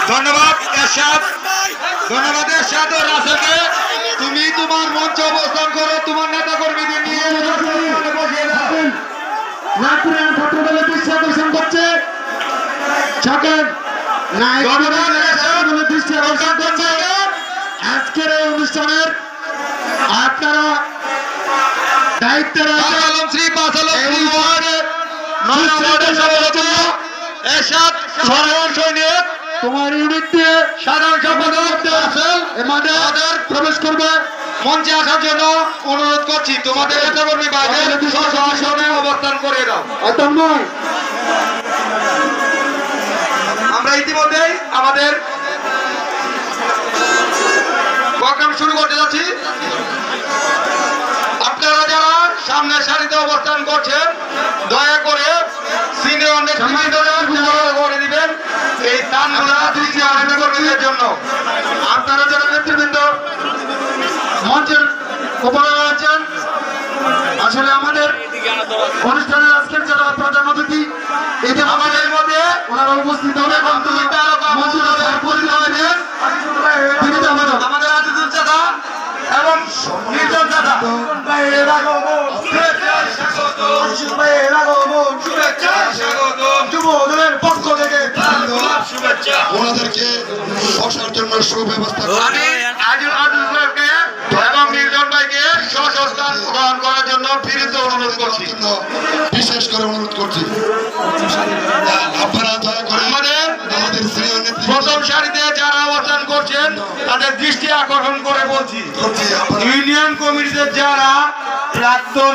ধন্যবাদ এরশাদ, ধন্যবাদ এরশাদ ও রাসেলকে। তুমি তোমার মঞ্চে অবস্থান করো, তোমার নেতা কর্মীদের নিয়ে ছাত্রদলের দৃষ্টি আকর্ষণ করছে। দৃষ্টি আকর্ষণ করছে আজকের এই অনুষ্ঠানের আপনারা দায়িত্বে রয়েছেন শ্রী এরশাদ সাধারণ সৈনিক, তোমার ইউনিট দিয়ে সাধারণ সম্পাদক আমাদের প্রবেশ করবে। মঞ্চে আসার জন্য অনুরোধ করছি। তোমাদের নেতাকর্মী বাইরে আসনে অবস্থান করে দাও। আমরা ইতিমধ্যেই আমাদের প্রোগ্রাম শুরু করতে যাচ্ছি। আপনারা যারা সামনের সারিতে অবস্থান করছেন দয়া করে সিনিয়র করে দিবেন এই স্থানগুলো কর্মীদের জন্য। আপনারা যারা নেতৃবৃন্দ মঞ্চের উপরে রয়েছেন, আসলে আমাদের অনুষ্ঠানের আজকের যারা প্রধান অতিথি এতে আমাদের মধ্যে ওনারা উপস্থিত হবে এবং আমাদের আজিজুল চাচা এবং নির্জন চাচা যুবদলের পক্ষ থেকে ওনাদেরকে বসার জন্য সুব্যবস্থা এবং নির্জন ভাইকে সহস্থান গ্রহণ করার জন্য ফিরিতে অনুরোধ করছি, বিশেষ করে অনুরোধ করছি। আপনারা দয়া করে আমাদের প্রথম সারিতে যারা অবস্থান করছেন তাদের দৃষ্টি আকর্ষণ করে বলছি, ইউনিয়ন কমিটিতে যারা প্রাক্তন